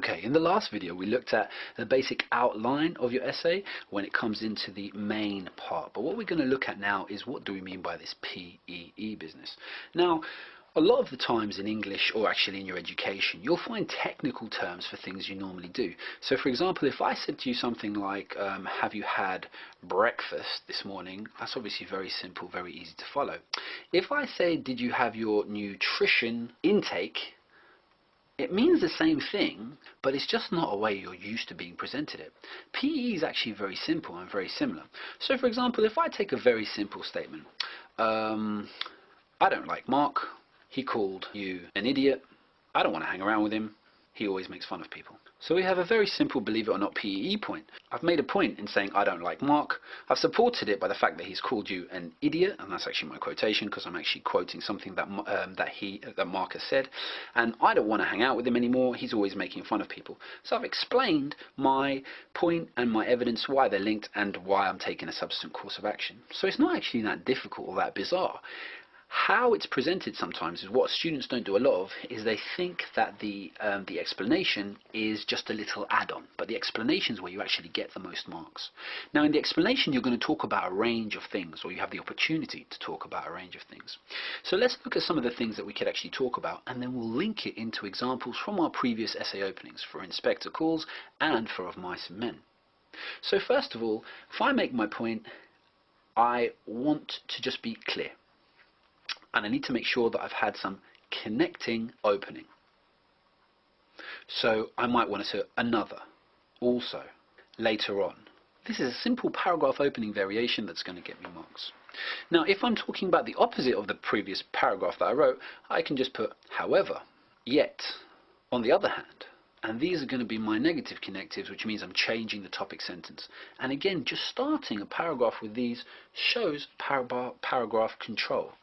Okay, in the last video we looked at the basic outline of your essay when it comes into the main part. But what we're going to look at now is what do we mean by this P.E.E. business. Now, a lot of the times in English, or actually in your education, you'll find technical terms for things you normally do. So for example, if I said to you something like, have you had breakfast this morning? That's obviously very simple, very easy to follow. If I say, did you have your nutrition intake? It means the same thing, but it's just not a way you're used to being presented it. P.E. is actually very simple and very similar. So for example, if I take a very simple statement, I don't like Mark, he called you an idiot, I don't want to hang around with him, he always makes fun of people. So we have a very simple, believe it or not, P.E. point. I've made a point in saying I don't like Mark. I've supported it by the fact that he's called you an idiot, and that's actually my quotation because I'm actually quoting something that Mark has said. And I don't want to hang out with him anymore. He's always making fun of people. So I've explained my point and my evidence, why they're linked, and why I'm taking a subsequent course of action. So it's not actually that difficult or that bizarre. How it's presented sometimes is what students don't do a lot of, is they think that the explanation is just a little add-on, but the explanation is where you actually get the most marks. Now in the explanation you're going to talk about a range of things, or you have the opportunity to talk about a range of things. So let's look at some of the things that we could actually talk about, and then we'll link it into examples from our previous essay openings for Inspector Calls and for Of Mice and Men. So first of all, if I make my point, I want to just be clear. And I need to make sure that I've had some connecting opening. So I might want to say another, also, later on. This is a simple paragraph opening variation that's going to get me marks. Now if I'm talking about the opposite of the previous paragraph that I wrote, I can just put however, yet, on the other hand. And these are going to be my negative connectives, which means I'm changing the topic sentence. And again, just starting a paragraph with these shows paragraph control.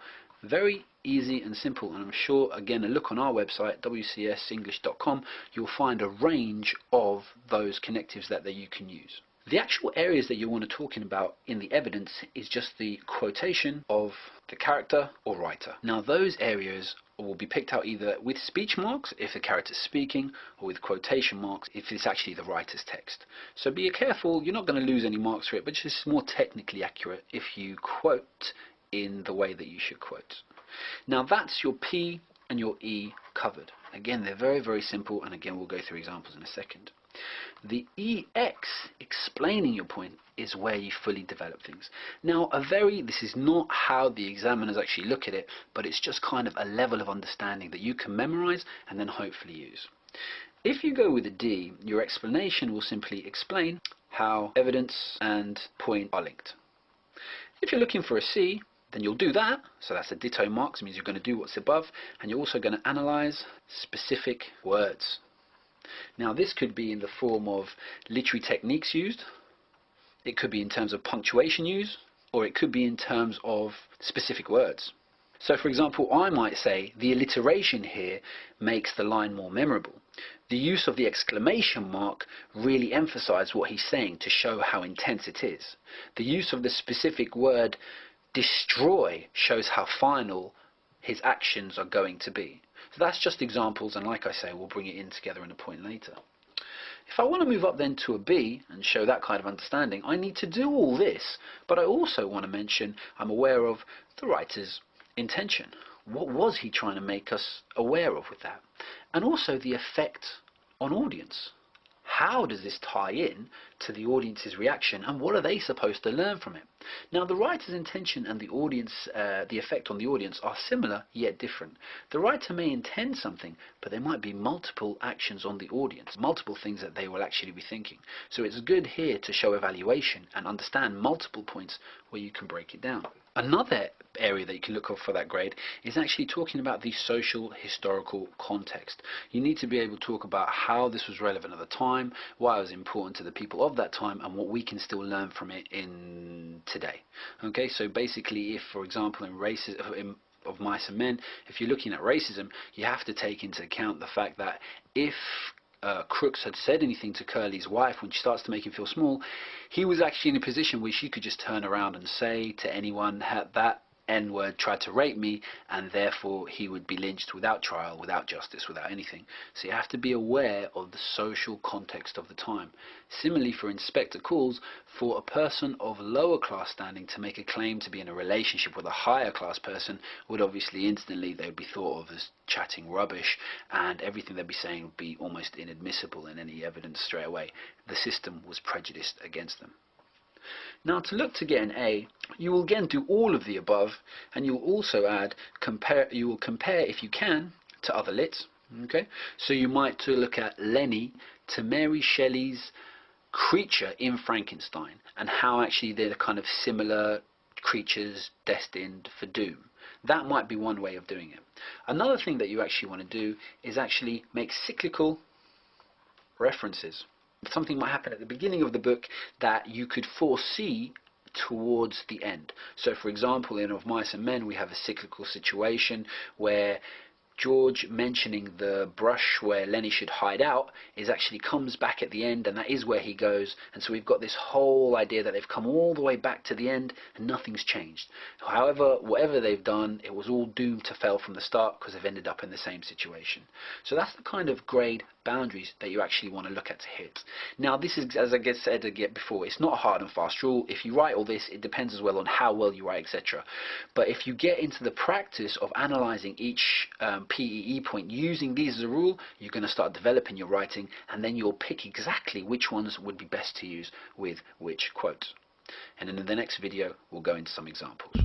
Very easy and simple, and I'm sure, again, a look on our website, wcsenglish.com, you'll find a range of those connectives that you can use. The actual areas that you want to talking about in the evidence is just the quotation of the character or writer. Now those areas will be picked out either with speech marks if the character's speaking, or with quotation marks if it's actually the writer's text. So be careful, you're not going to lose any marks for it, but it's just more technically accurate if you quote in the way that you should quote. Now that's your P and your E covered. Again, they're very, very simple, and again we'll go through examples in a second. The EX, explaining your point, is where you fully develop things. Now this is not how the examiners actually look at it, but it's just kind of a level of understanding that you can memorize and then hopefully use. If you go with a D, your explanation will simply explain how evidence and point are linked. If you're looking for a C, then you'll do that, so that's a ditto marks, means you're going to do what's above, and you're also going to analyze specific words. Now this could be in the form of literary techniques used, it could be in terms of punctuation used, or it could be in terms of specific words. So for example, I might say the alliteration here makes the line more memorable. The use of the exclamation mark really emphasizes what he's saying to show how intense it is. The use of the specific word destroy shows how final his actions are going to be. So that's just examples, and like I say, we'll bring it in together in a point later. If I want to move up then to a B and show that kind of understanding, I need to do all this, but I also want to mention I'm aware of the writer's intention. What was he trying to make us aware of with that? And also the effect on audience. How does this tie in to the audience's reaction, and what are they supposed to learn from it? Now the writer's intention and the audience, the effect on the audience are similar yet different. The writer may intend something, but there might be multiple actions on the audience, multiple things that they will actually be thinking. So it's good here to show evaluation and understand multiple points where you can break it down. Another area that you can look for that grade is actually talking about the social historical context. You need to be able to talk about how this was relevant at the time, why it was important to the people of that time, and what we can still learn from it in today. Okay, so basically if, for example, in Of Mice and Men, if you're looking at racism, you have to take into account the fact that if Crooks had said anything to Curly's wife when she starts to make him feel small, he was actually in a position where she could just turn around and say to anyone that N-word tried to rape me, and therefore he would be lynched without trial, without justice, without anything. So you have to be aware of the social context of the time. Similarly, for Inspector Calls, for a person of lower class standing to make a claim to be in a relationship with a higher class person would obviously instantly, they would be thought of as chatting rubbish, and everything they'd be saying would be almost inadmissible in any evidence straight away. The system was prejudiced against them. Now, to look to get an A, you will again do all of the above, and you will also add compare. You will compare, if you can, to other lits. Okay, so you might look at Lenny to Mary Shelley's creature in Frankenstein, and how actually they're kind of similar creatures destined for doom. That might be one way of doing it. Another thing that you actually want to do is actually make cyclical references. Something might happen at the beginning of the book that you could foresee towards the end. So for example, in Of Mice and Men we have a cyclical situation where George mentioning the brush where Lenny should hide out is actually comes back at the end, and that is where he goes. And so we've got this whole idea that they've come all the way back to the end and nothing's changed. However, whatever they've done, it was all doomed to fail from the start because they've ended up in the same situation. So that's the kind of grade boundaries that you actually want to look at to hit. Now this is, as I said before, it's not a hard and fast rule. If you write all this, it depends as well on how well you write, etc. But if you get into the practice of analysing each P.E.E. point using these as a rule, you're going to start developing your writing, and then you'll pick exactly which ones would be best to use with which quotes. And in the next video we'll go into some examples.